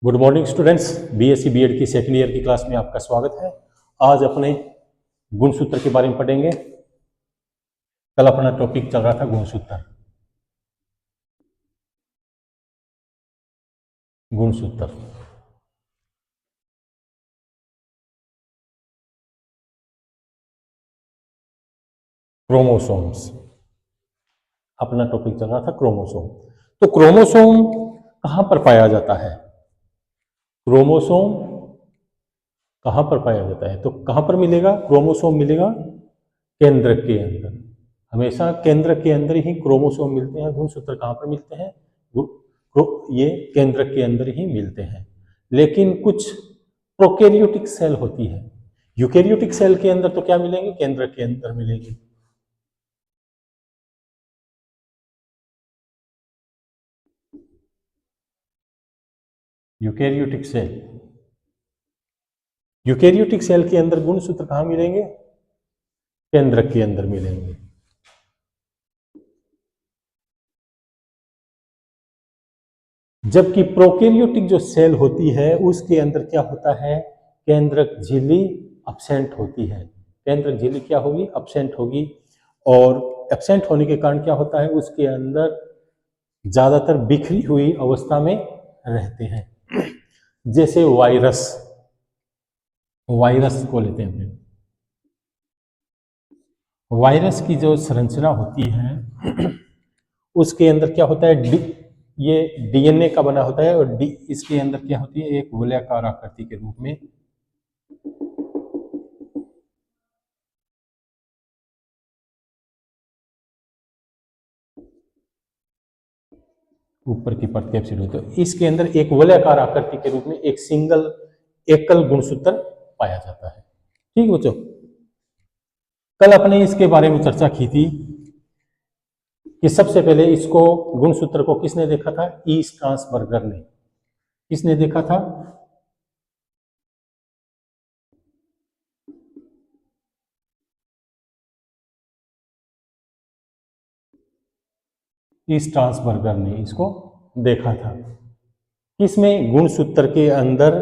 Good morning students. BSc BEd की second year की class में आपका स्वागत है। आज अपने गुणसूत्र के बारे में पढ़ेंगे। कल अपना टॉपिक चल रहा था गुणसूत्र। गुणसूत्र क्रोमोसोम्स, अपना टॉपिक चल रहा था क्रोमोसोम। तो क्रोमोसोम कहां पर पाया जाता है? क्रोमोसोम कहां पर पाया जाता है? तो कहां पर मिलेगा क्रोमोसोम? मिलेगा केंद्र के अंदर। हमेशा केंद्र के अंदर ही क्रोमोसोम मिलते हैं। गुणसूत्र कहां पर मिलते हैं? ये केंद्र के अंदर ही मिलते हैं। लेकिन कुछ प्रोकैरियोटिक सेल होती है। यूकैरियोटिक सेल के अंदर तो क्या मिलेंगे? केंद्र के अंदर मिलेंगे। यूकैरियोटिक सेल, यूकैरियोटिक सेल के अंदर गुणसूत्र कहां मिलेंगे? केंद्र के अंदर मिलेंगे। जबकि प्रोकैरियोटिक जो सेल होती है उसके अंदर क्या होता है? केंद्रक झिल्ली अब्सेंट होती है। केंद्रक झिल्ली क्या होगी? अब्सेंट होगी। और एब्सेंट होने के कारण क्या होता है? उसके अंदर ज्यादातर बिखरी हुई अवस्था में रहते हैं। जैसे वायरस, वायरस को लेते हैं। वायरस की जो संरचना होती है उसके अंदर क्या होता है? ये डीएनए का बना होता है और इसके अंदर क्या होती है? एक गोलाकार आकृति के रूप में ऊपर की परत कैप्सिड होती है। इसके अंदर एक वलयाकार आकृति के रूप में एक सिंगल एकल गुणसूत्र पाया जाता है। ठीक बच्चों, कल अपने इसके बारे में चर्चा की थी कि सबसे पहले इसको गुणसूत्र को किसने देखा था? ई स्ट्रासबर्गर ने। किसने देखा था? ई स्ट्रासबर्गर ने इसको देखा था। किसमें? गुणसूत्र के अंदर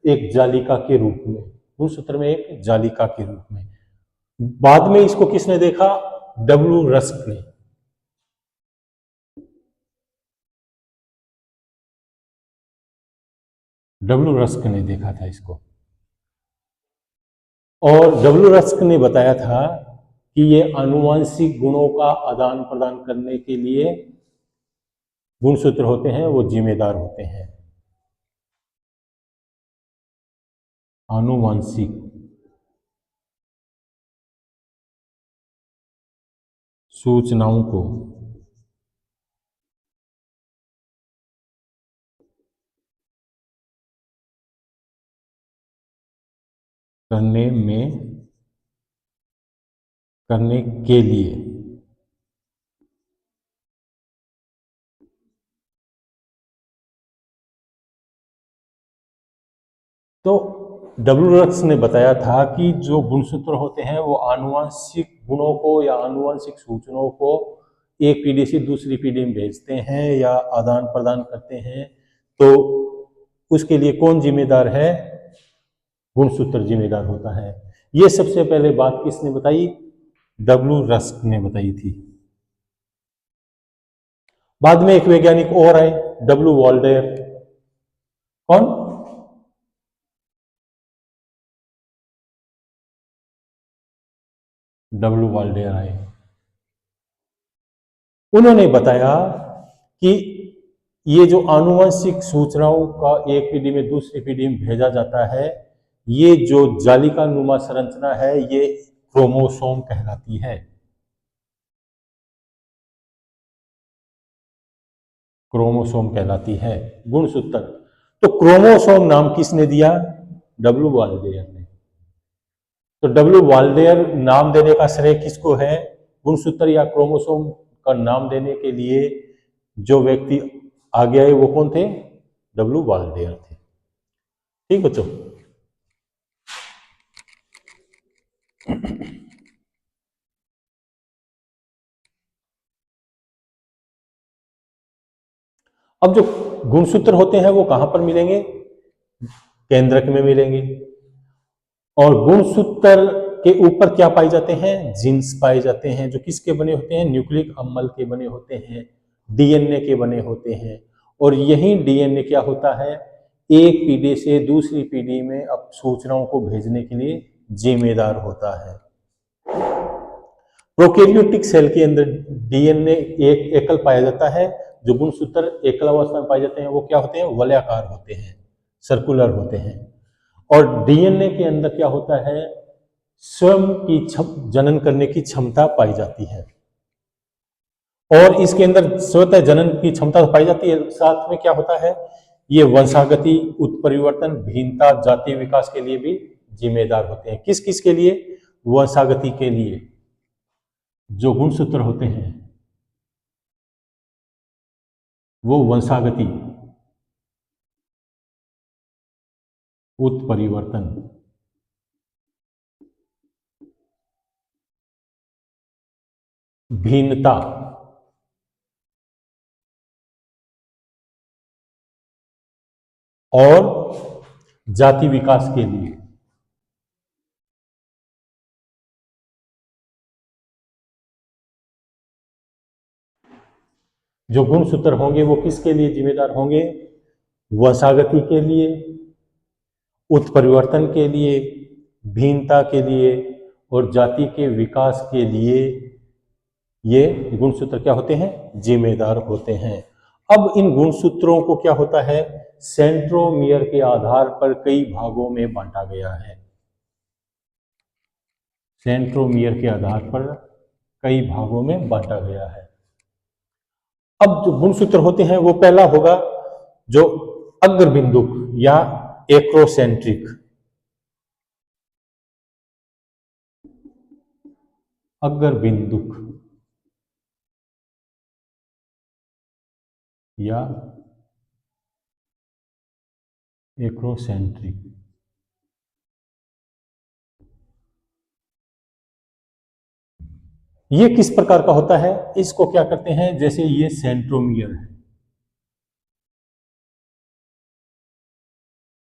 एक जालिका के रूप में। गुणसूत्र में एक जालिका के रूप में। बाद में इसको किसने देखा? डब्ल्यू रस्क ने। डब्ल्यू रस्क ने देखा था इसको। और डब्ल्यू रस्क ने बताया था कि ये आनुवांशिक गुणों का आदान प्रदान करने के लिए गुणसूत्र होते हैं, वो जिम्मेदार होते हैं। आनुवांशिक सूचनाओं को करने के लिए तो डब्ल्यू रक्स ने बताया था कि जो गुणसूत्र होते हैं वो आनुवंशिक गुणों को या आनुवंशिक सूचनाओं को एक पीढ़ी से दूसरी पीढ़ी में भेजते हैं या आदान प्रदान करते हैं। तो उसके लिए कौन जिम्मेदार है? गुणसूत्र जिम्मेदार होता है। ये सबसे पहले बात किसने बताई? डब्ल्यू रस्क ने बताई थी। बाद में एक वैज्ञानिक और आए, डब्ल्यू वॉल्डेयर। कौन? डब्ल्यू वॉल्डेयर आए। उन्होंने बताया कि ये जो आनुवंशिक सूचनाओं का एक पीढ़ी में दूसरी पीढ़ी में भेजा जाता है, ये जो जालिका नुमा संरचना है ये क्रोमोसोम कहलाती है। क्रोमोसोम कहलाती है गुणसूत्र। तो क्रोमोसोम नाम किसने दिया? डब्ल्यू वाल्डेयर ने। तो डब्ल्यू वाल्डेयर नाम देने का श्रेय किसको है? गुणसूत्र या क्रोमोसोम का नाम देने के लिए जो व्यक्ति आगे आए वो कौन थे? डब्ल्यू वाल्डेयर थे। ठीक बच्चों, अब जो गुणसूत्र होते हैं वो कहां पर मिलेंगे? केंद्रक में मिलेंगे। और गुणसूत्र के ऊपर क्या पाए जाते हैं? जीन्स पाए जाते हैं, जो किसके बने होते हैं? न्यूक्लिक अम्ल के बने होते हैं, डीएनए के बने होते हैं। और यही डीएनए क्या होता है? एक पीढ़ी से दूसरी पीढ़ी में अब सूचनाओं को भेजने के लिए जिम्मेदार होता है। प्रोकैरियोटिक सेल के अंदर डीएनए एक एकल पाया जाता है। जो गुणसूत्र एकल अवस्था में पाए जाते हैं वो क्या होते हैं? वलयाकार होते हैं, सर्कुलर होते हैं। और डीएनए के अंदर क्या होता है? स्वयं की जनन करने की क्षमता पाई जाती है। और इसके अंदर स्वतः जनन की क्षमता तो पाई जाती है, साथ में क्या होता है? ये वंशागति, उत्परिवर्तन, भिन्नता, जातीय विकास के लिए भी जिम्मेदार होते हैं। किस किस के लिए? वंशागति के लिए। जो गुणसूत्र होते हैं वो वंशागति, उत्परिवर्तन, भिन्नता और जाति विकास के लिए। जो गुणसूत्र होंगे वो किसके लिए जिम्मेदार होंगे? वंशागति के लिए, उत्परिवर्तन के लिए, भिन्नता के लिए और जाति के विकास के लिए ये गुणसूत्र क्या होते हैं? जिम्मेदार होते हैं। अब इन गुणसूत्रों को क्या होता है? सेंट्रोमियर के आधार पर कई भागों में बांटा गया है। सेंट्रोमियर के आधार पर कई भागों में बांटा गया है। अब जो गुणसूत्र होते हैं वो पहला होगा जो अग्रबिंदुक या एक्रोसेंट्रिक। अग्रबिंदुक या एक्रोसेंट्रिक। ये किस प्रकार का होता है? इसको क्या करते हैं? जैसे ये सेंट्रोमियर है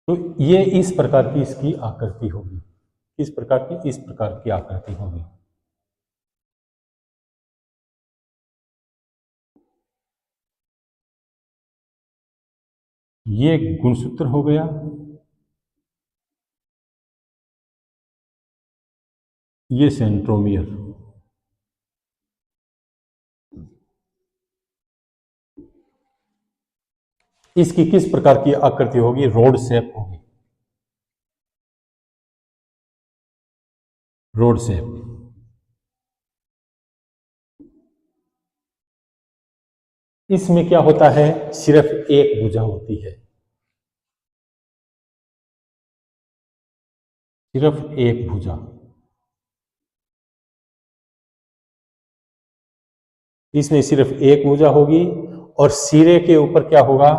तो ये इस प्रकार की इसकी आकृति होगी। किस प्रकार की? इस प्रकार की आकृति होगी। ये गुणसूत्र हो गया, ये सेंट्रोमियर। इसकी किस प्रकार की आकृति होगी? रोड शेप होगी, रोड शेप। इसमें क्या होता है? सिर्फ एक भुजा होती है, सिर्फ एक भुजा। इसमें सिर्फ एक भुजा होगी और सिरे के ऊपर क्या होगा?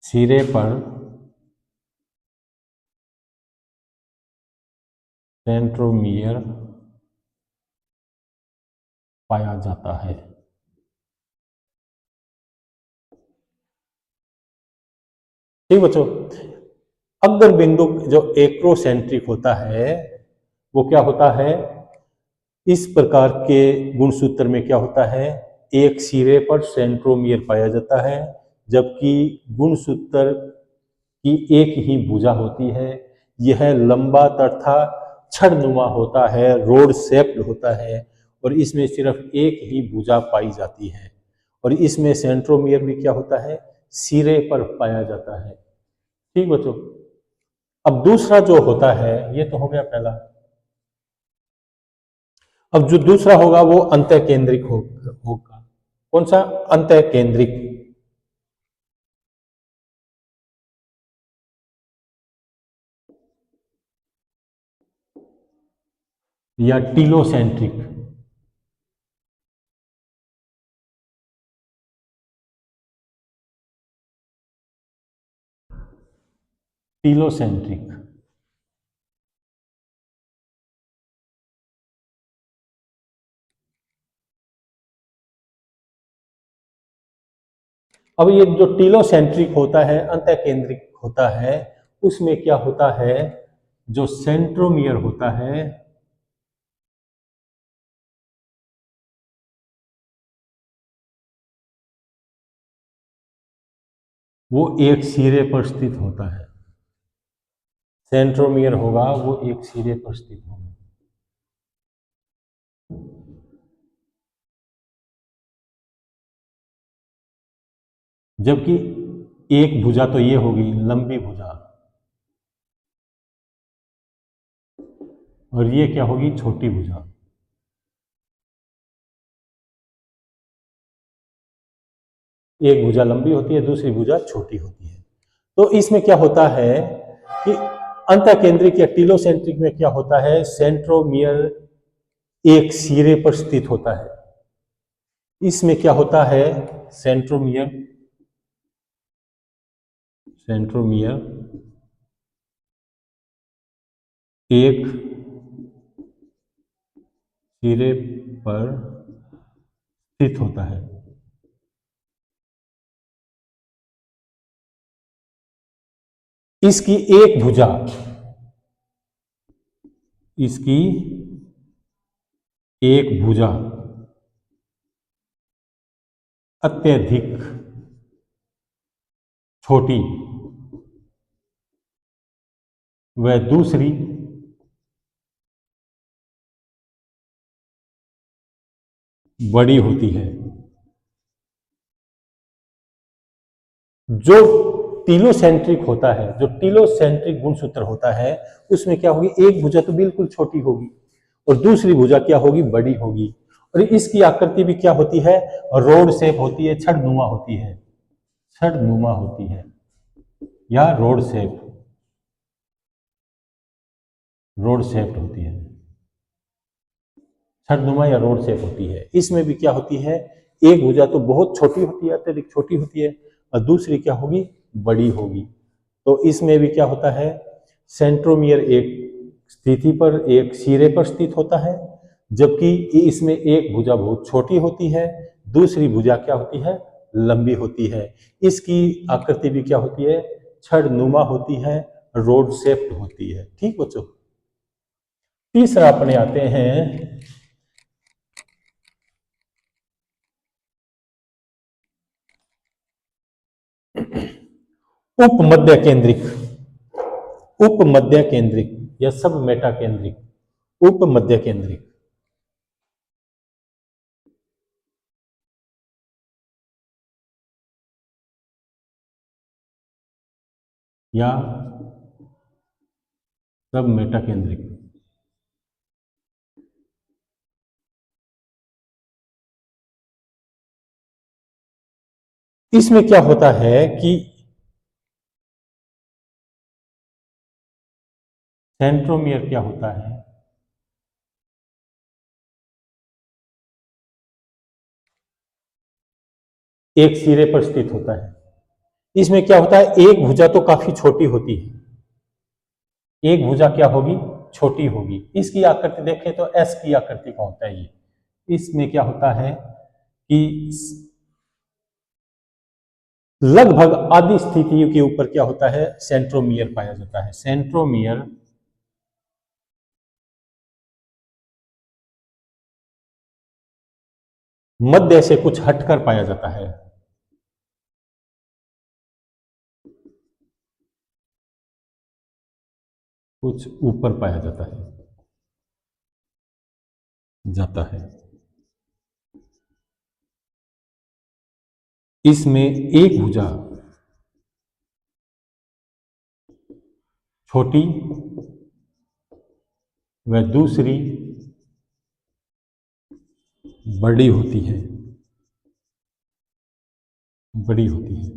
सिरे पर सेंट्रोमियर पाया जाता है। ठीक बच्चों, अग्र बिंदु जो एक्रोसेंट्रिक होता है वो क्या होता है? इस प्रकार के गुणसूत्र में क्या होता है? एक सिरे पर सेंट्रोमियर पाया जाता है, जबकि गुणसूत्र की एक ही भुजा होती है। यह लंबा तथा छड़नुमा होता है, रोड शेप्ड होता है और इसमें सिर्फ एक ही भुजा पाई जाती है। और इसमें सेंट्रोमियर भी क्या होता है? सिरे पर पाया जाता है। ठीक बच्चों, अब दूसरा जो होता है, ये तो हो गया पहला। अब जो दूसरा होगा वो अंतः केंद्रिक होगा। कौन सा? अंतः केंद्रिक या टीलोसेंट्रिक। टीलोसेंट्रिक। अब ये जो टीलोसेंट्रिक होता है, अंतःकेंद्रिक होता है, उसमें क्या होता है, जो सेंट्रोमियर होता है वो एक सिरे पर स्थित होता है। सेंट्रोमियर होगा वो एक सिरे पर स्थित होगा। जबकि एक भुजा तो ये होगी लंबी भुजा, और ये क्या होगी, छोटी भुजा। एक भुजा लंबी होती है, दूसरी भुजा छोटी होती है। तो इसमें क्या होता है कि अंतःकेंद्रिक या टीलोसेंट्रिक में क्या होता है, सेंट्रोमियर एक सिरे पर स्थित होता है। इसमें क्या होता है, सेंट्रोमियर सेंट्रोमियर एक सिरे पर स्थित होता है। इसकी एक भुजा, इसकी एक भुजा अत्यधिक छोटी व दूसरी बड़ी होती है। जो टीलोसेंट्रिक होता है, जो टीलोसेंट्रिक गुणसूत्र होता है, उसमें क्या होगी, एक भुजा तो बिल्कुल छोटी होगी और दूसरी भुजा क्या होगी, बड़ी होगी। और इसकी आकृति भी क्या होती है, रोड शेप होती है, छड़नुमा होती है, छड़नुमा होती है या रोड शेप, रोड शेप होती है, छड़नुमा या रोड शेप होती है। इसमें भी क्या होती है, एक भुजा तो बहुत छोटी होती है, अत्यधिक छोटी होती है, और दूसरी क्या होगी, बड़ी होगी। तो इसमें भी क्या होता है, सेंट्रोमियर एक स्थिति पर, एक सिरे पर स्थित होता है, जबकि इसमें एक भुजा बहुत छोटी होती है, दूसरी भुजा क्या होती है, लंबी होती है। इसकी आकृति भी क्या होती है, छड़नुमा होती है, रोड शेप्ड होती है। ठीक बच्चों। तीसरा अपने आते हैं उपमध्य केंद्रिक, उपमध्य केंद्रिक या सब मेटा केंद्रिक, उपमध्य केंद्रिक। या सब मेटा केंद्रिक। इसमें क्या होता है कि सेंट्रोमियर क्या होता है, एक सिरे पर स्थित होता है। इसमें क्या होता है, एक भुजा तो काफी छोटी होती है, एक भुजा क्या होगी, छोटी होगी। इसकी आकृति देखें तो एस की आकृति का होता है ये। इसमें क्या होता है कि लगभग आधी स्थितियों के ऊपर क्या होता है, सेंट्रोमियर पाया जाता है। सेंट्रोमियर मध्य से कुछ हटकर पाया जाता है। कुछ ऊपर पाया जाता है। इसमें एक भुजा छोटी व दूसरी बड़ी होती है, बड़ी होती है।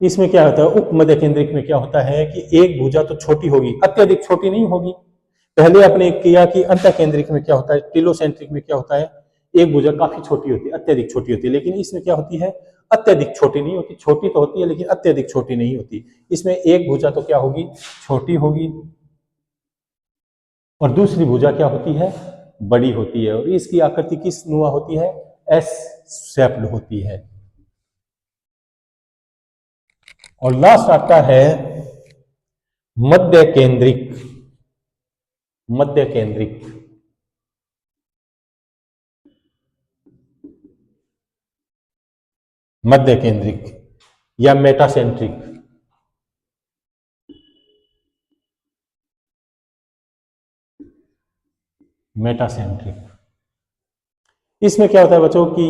इसमें क्या होता है, उपमध्य केंद्रिक में क्या होता है कि एक भुजा तो छोटी होगी, अत्यधिक छोटी नहीं होगी। पहले आपने किया कि अंत केंद्रिक में क्या होता है, टीलोसेंट्रिक में क्या होता है, एक भुजा काफी छोटी होती है, अत्यधिक छोटी होती है। लेकिन इसमें क्या होती है, अत्यधिक छोटी नहीं होती, छोटी तो होती है लेकिन अत्यधिक छोटी नहीं होती। इसमें एक भुजा तो क्या होगी, छोटी होगी, और दूसरी भुजा क्या होती है, बड़ी होती है। और इसकी आकृति किस नुमा होती है, एस शेप्ड होती है। और लास्ट आता है मध्य केंद्रिक। मध्य केंद्रिक, मध्य केंद्रिक या मेटासेंट्रिक। मेटासेंट्रिक, इसमें क्या होता है बच्चों कि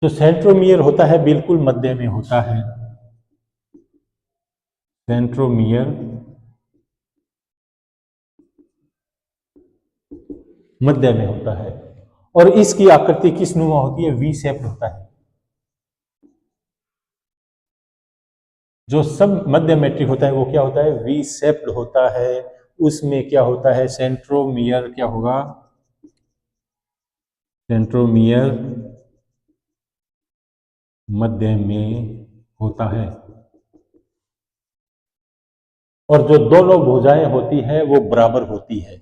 जो सेंट्रोमियर होता है बिल्कुल मध्य में होता है। सेंट्रोमियर मध्य में होता है और इसकी आकृति किस नुमा होती है? वी शेप्ड होता है। जो सब मध्य मैट्रिक होता है वो क्या होता है? वी शेप्ड होता है। उसमें क्या होता है? सेंट्रोमियर क्या होगा? सेंट्रोमियर मध्य में होता है और जो दोनों भुजाएं होती है वो बराबर होती है।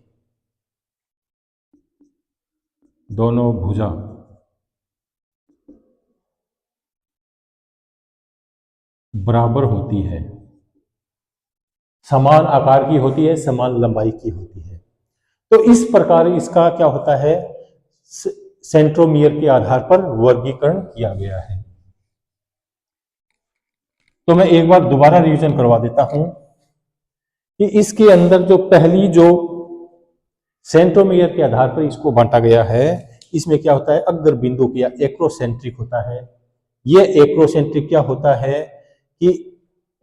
दोनों भुजा बराबर होती है, समान आकार की होती है, समान लंबाई की होती है। तो इस प्रकार इसका क्या होता है? सेंट्रोमियर के आधार पर वर्गीकरण किया गया है। तो मैं एक बार दोबारा रिवीजन करवा देता हूं कि इसके अंदर जो पहली जो सेंट्रोमियर के आधार पर इसको बांटा गया है, इसमें क्या होता है? अग्र बिंदु या एक्रोसेंट्रिक होता है। यह एक्रोसेंट्रिक क्या होता है कि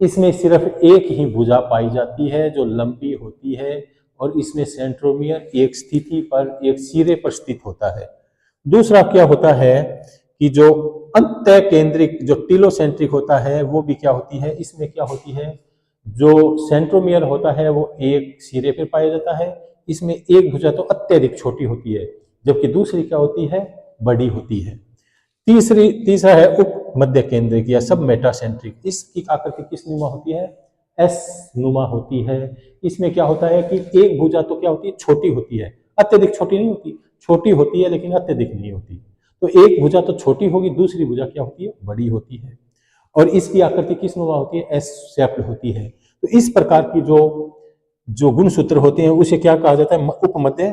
इसमें सिर्फ एक ही भुजा पाई जाती है जो लंबी होती है और इसमें सेंट्रोमियर एक स्थिति पर, एक सिरे पर स्थित होता है। दूसरा क्या होता है कि जो अंत्य केंद्रिक, जो टिलोसेंट्रिक होता है, वो भी क्या होती है? इसमें क्या होती है? जो सेंट्रोमियर होता है वो एक सिरे पर पाया जाता है। इसमें एक भुजा तो अत्यधिक छोटी होती है जबकि दूसरी क्या होती है? बड़ी होती है। तीसरा है उप मध्य केंद्रिक या सब मेटासेंट्रिक। इसकी आकृति किस नुमा होती है? एस नुमा होती है। इसमें क्या होता है कि एक भुजा तो क्या होती है? छोटी होती है, अत्यधिक छोटी नहीं होती। छोटी होती है लेकिन अत्यधिक नहीं होती। तो एक भुजा तो छोटी होगी, दूसरी भुजा क्या होती है? बड़ी होती है। और इसकी आकृति किस नुमा होती है? एस शेप्ड होती है। तो इस प्रकार की जो जो गुणसूत्र होते हैं उसे क्या कहा जाता है? उप मध्य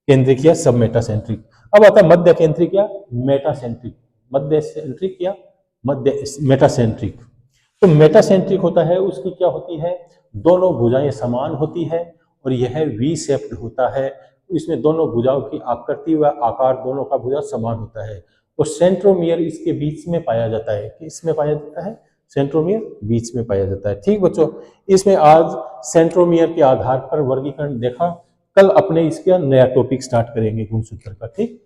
केंद्रिक या सब मेटासेंट्रिक। अब आता है मध्य केंद्रिक या मेटासेंट्रिक। मध्य सेंट्रिक या मध्य मेटासेंट्रिक। तो मेटासेंट्रिक होता है, उसकी क्या होती है? दोनों भुजाएं समान होती है और यह वी शेप्ड होता है। इसमें दोनों भुजाओं की आकृति व आकार दोनों का भुजा समान होता है और सेंट्रोमियर इसके बीच में पाया जाता है। इसमें पाया जाता है सेंट्रोमियर बीच में पाया जाता है। ठीक बच्चों, इसमें आज सेंट्रोमियर के आधार पर वर्गीकरण देखा। कल अपने इसका नया टॉपिक स्टार्ट करेंगे गुणसूत्र का। ठीक।